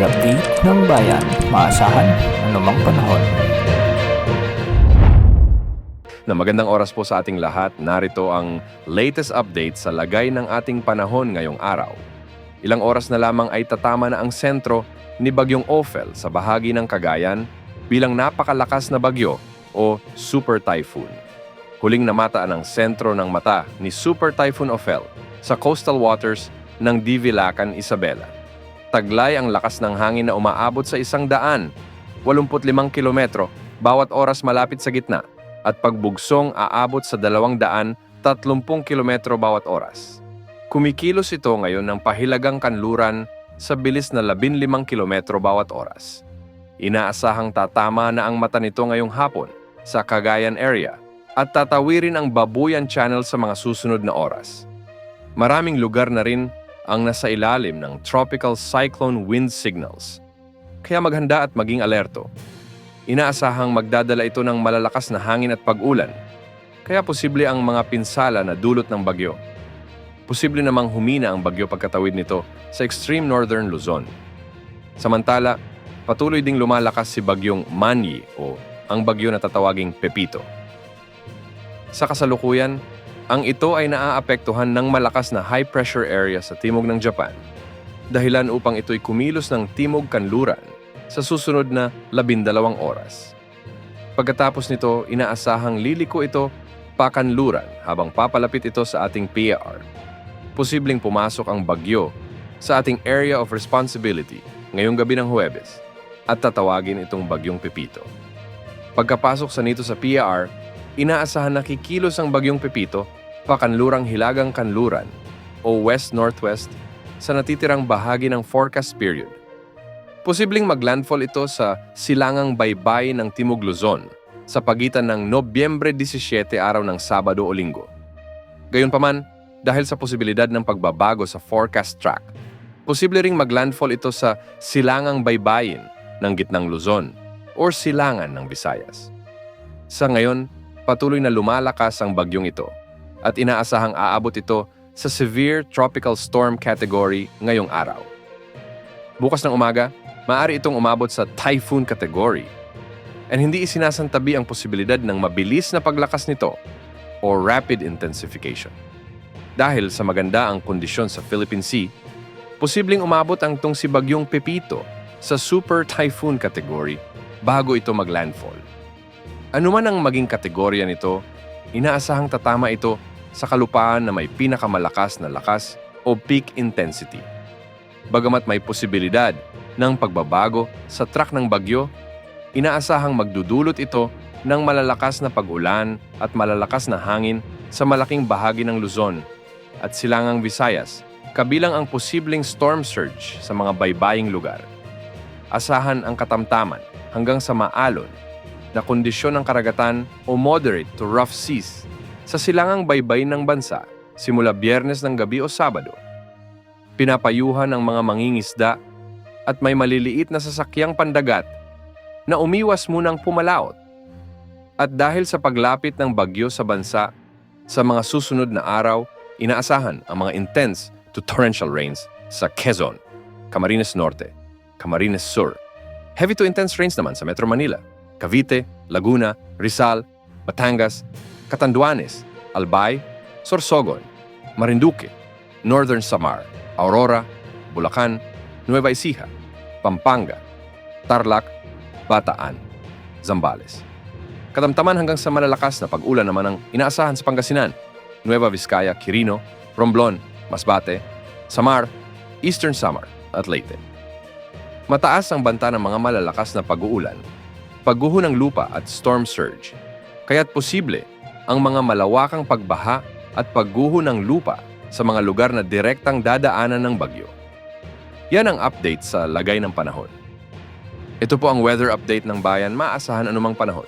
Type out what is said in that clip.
update ng bayan. Maasahan anumang panahon. Magandang oras po sa ating lahat. Narito ang latest update sa lagay ng ating panahon ngayong araw. Ilang oras na lamang ay tatama na ang sentro ni Bagyong Ophel sa bahagi ng Cagayan bilang napakalakas na bagyo o Super Typhoon. Huling namataan ang sentro ng mata ni Super Typhoon Ophel sa coastal waters ng Divilacan, Isabela. Taglay ang lakas ng hangin na umaabot sa 185 kilometro bawat oras malapit sa gitna at pagbugsong aabot sa 230 kilometro bawat oras. Kumikilos ito ngayon ng pahilagang kanluran sa bilis na 15 kilometro bawat oras. Inaasahang tatama na ang mata nito ngayong hapon sa Cagayan area at tatawirin ang Babuyan Channel sa mga susunod na oras. Maraming lugar na rin ang nasa ilalim ng tropical cyclone wind signals. Kaya maghanda at maging alerto. Inaasahang magdadala ito ng malalakas na hangin at pag-ulan, kaya posible ang mga pinsala na dulot ng bagyo. Posible namang humina ang bagyo pagkatawid nito sa extreme northern Luzon. Samantala, patuloy ding lumalakas si Bagyong Manyi o ang bagyo na tatawaging Pepito. Sa kasalukuyan, ang ito ay naaapektuhan ng malakas na high-pressure area sa timog ng Japan, dahilan upang ito'y kumilos ng timog kanluran sa susunod na 12 oras. Pagkatapos nito, inaasahang liliko ito pakanluran habang papalapit ito sa ating PAR. Posibleng pumasok ang bagyo sa ating area of responsibility ngayong gabi ng Huwebes at tatawagin itong Bagyong Pepito. Pagkapasok sa nito sa PAR, inaasahan na kikilos ang Bagyong Pepito pakanlurang hilagang kanluran o west-northwest sa natitirang bahagi ng forecast period. Posibleng maglandfall ito sa silangang baybay ng Timog Luzon sa pagitan ng Nobyembre 17 araw ng Sabado o Linggo. Gayunpaman, dahil sa posibilidad ng pagbabago sa forecast track, posible ring maglandfall ito sa silangang baybayin ng Gitnang Luzon o silangan ng Visayas. Sa ngayon, patuloy na lumalakas ang bagyong ito at inaasahang aabot ito sa severe tropical storm category ngayong araw. Bukas ng umaga, maaari itong umabot sa typhoon category and hindi isinasantabi ang posibilidad ng mabilis na paglakas nito o rapid intensification. Dahil sa maganda ang kondisyon sa Philippine Sea, posibleng umabot ang itong si Bagyong Pepito sa super typhoon category bago ito maglandfall. Ano man ang maging kategorya nito, inaasahang tatama ito sa kalupaan na may pinakamalakas na lakas o peak intensity. Bagamat may posibilidad ng pagbabago sa track ng bagyo, inaasahang magdudulot ito ng malalakas na pag-ulan at malalakas na hangin sa malaking bahagi ng Luzon at silangang Visayas, kabilang ang posibleng storm surge sa mga baybaying lugar. Asahan ang katamtaman hanggang sa maalon na kondisyon ng karagatan o moderate to rough seas sa silangang baybayin ng bansa simula Biyernes ng gabi o Sabado. Pinapayuhan ng mga mangingisda at may maliliit na sasakyang pandagat na umiwas munang pumalaot. At dahil sa paglapit ng bagyo sa bansa, sa mga susunod na araw, inaasahan ang mga intense to torrential rains sa Quezon, Camarines Norte, Camarines Sur. Heavy to intense rains naman sa Metro Manila, Cavite, Laguna, Rizal, Batangas, Catanduanes, Albay, Sorsogon, Marinduque, Northern Samar, Aurora, Bulacan, Nueva Ecija, Pampanga, Tarlac, Bataan, Zambales. Katamtaman hanggang sa malalakas na pag-ulan naman ang inaasahan sa Pangasinan, Nueva Vizcaya, Quirino, Romblon, Masbate, Samar, Eastern Samar at Leyte. Mataas ang banta ng mga malalakas na pag-uulan, pagguho ng lupa at storm surge, kaya't posible ang mga malawakang pagbaha at pagguho ng lupa sa mga lugar na direktang dadaanan ng bagyo. Yan ang update sa lagay ng panahon. Ito po ang weather update ng bayan, maasahan anumang panahon.